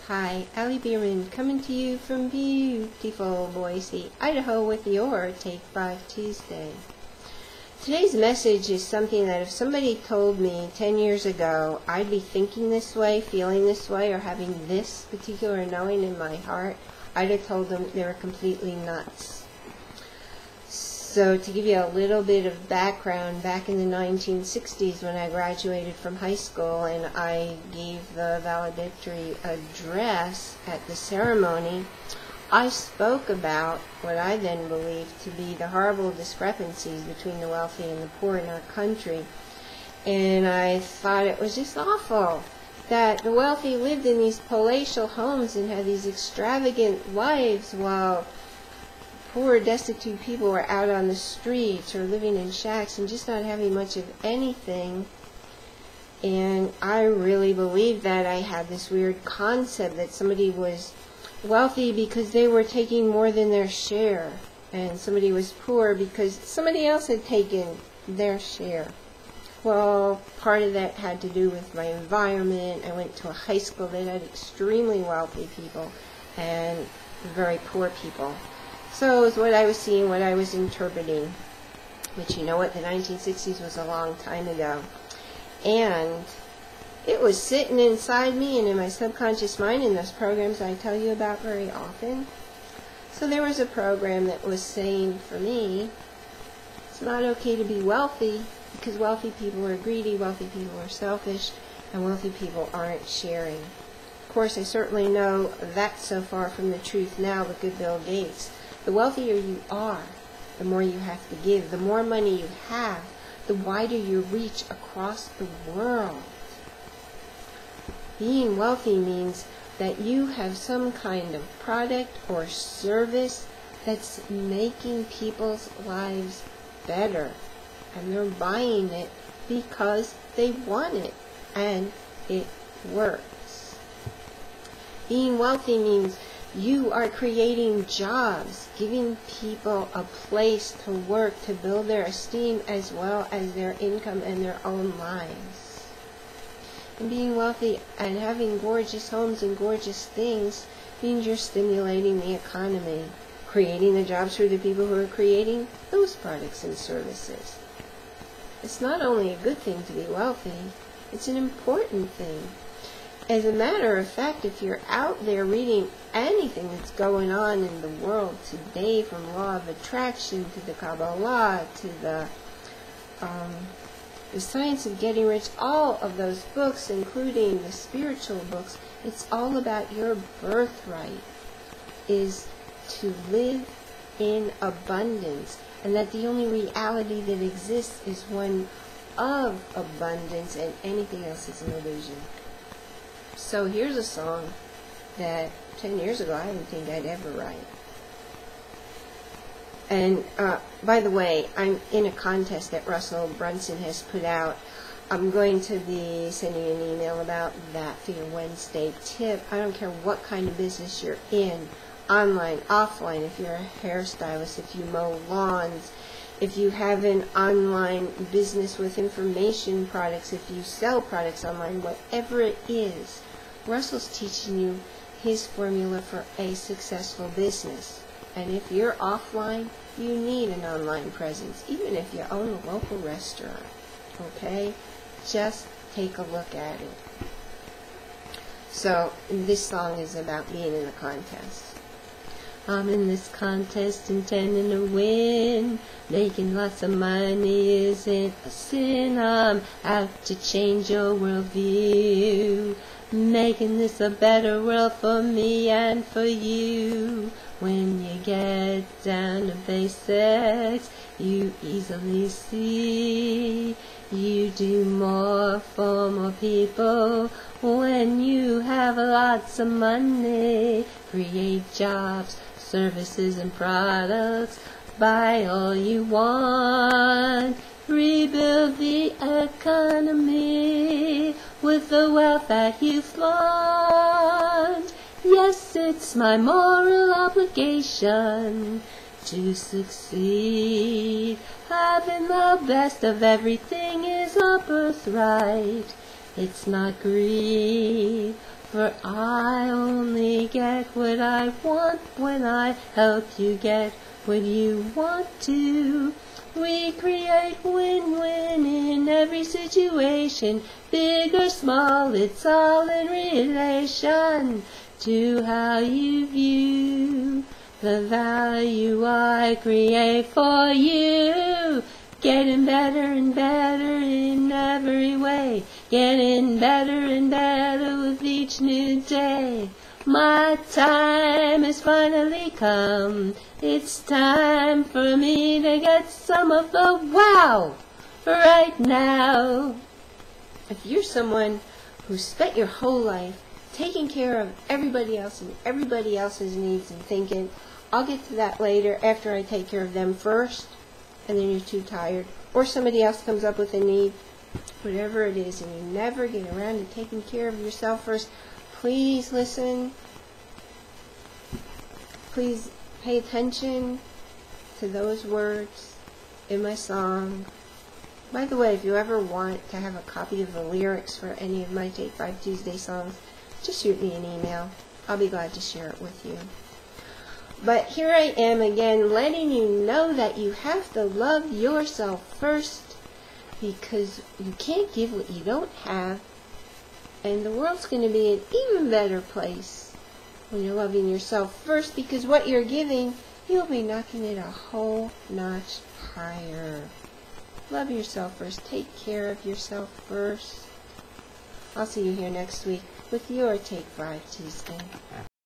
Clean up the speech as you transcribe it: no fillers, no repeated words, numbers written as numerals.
Hi, Allie Bierman coming to you from beautiful Boise, Idaho with your Take 5 Tuesday. Today's message is something that if somebody told me 10 years ago I'd be thinking this way, feeling this way, or having this particular knowing in my heart, I'd have told them they were completely nuts. So to give you a little bit of background, back in the 1960s when I graduated from high school and I gave the valedictory address at the ceremony, I spoke about what I then believed to be the horrible discrepancies between the wealthy and the poor in our country. And I thought it was just awful that the wealthy lived in these palatial homes and had these extravagant lives while poor, destitute people were out on the streets or living in shacks and just not having much of anything. And I really believed that. I had this weird concept that somebody was wealthy because they were taking more than their share, and somebody was poor because somebody else had taken their share. Well, part of that had to do with my environment. I went to a high school that had extremely wealthy people and very poor people. So it was what I was seeing, what I was interpreting. But you know what? The 1960s was a long time ago. And it was sitting inside me and in my subconscious mind in those programs I tell you about very often. So there was a program that was saying for me, it's not okay to be wealthy because wealthy people are greedy, wealthy people are selfish, and wealthy people aren't sharing. Of course, I certainly know that's so far from the truth now with good Bill Gates. The wealthier you are, the more you have to give. The more money you have, the wider your reach across the world. Being wealthy means that you have some kind of product or service that's making people's lives better. And they're buying it because they want it, and it works. Being wealthy means you are creating jobs, giving people a place to work, to build their esteem as well as their income and their own lives. And being wealthy and having gorgeous homes and gorgeous things means you're stimulating the economy, creating the jobs for the people who are creating those products and services. It's not only a good thing to be wealthy, it's an important thing. As a matter of fact, if you're out there reading anything that's going on in the world today, from law of attraction to the Kabbalah to the science of getting rich, all of those books, including the spiritual books, it's all about your birthright is to live in abundance, and that the only reality that exists is one of abundance, and anything else is an illusion. So here's a song that 10 years ago I didn't think I'd ever write. And by the way, I'm in a contest that Russell Brunson has put out. I'm going to be sending you an email about that for your Wednesday tip. I don't care what kind of business you're in, online, offline, if you're a hairstylist, if you mow lawns, if you have an online business with information products, if you sell products online, whatever it is, Russell's teaching you his formula for a successful business. And if you're offline, you need an online presence, even if you own a local restaurant. Okay? Just take a look at it. So, this song is about being in a contest. I'm in this contest intending to win. Making lots of money isn't a sin. I'm out to change your worldview. Making this a better world for me and for you. When you get down to basics, you easily see you do more for more people when you have lots of money. Create jobs, services, and products. Buy all you want. Rebuild the economy with the wealth that you flaunt. Yes, it's my moral obligation to succeed. Having the best of everything is a birthright. It's not greed. For I only get what I want when I help you get what you want to. We create win-win in every situation, big or small, it's all in relation to how you view the value I create for you. Getting better and better in every way, getting better and better with each new day. My time has finally come. It's time for me to get some of the wow right now. If you're someone who spent your whole life taking care of everybody else and everybody else's needs and thinking, I'll get to that later after I take care of them first, and then you're too tired, or somebody else comes up with a need, whatever it is, and you never get around to taking care of yourself first, please listen. Please pay attention to those words in my song. By the way, if you ever want to have a copy of the lyrics for any of my Take 5 Tuesday songs, just shoot me an email. I'll be glad to share it with you. But here I am again, letting you know that you have to love yourself first, because you can't give what you don't have, and the world's going to be an even better place when you're loving yourself first, because what you're giving, you'll be knocking it a whole notch higher. Love yourself first. Take care of yourself first. I'll see you here next week with your Take 5 Tuesday.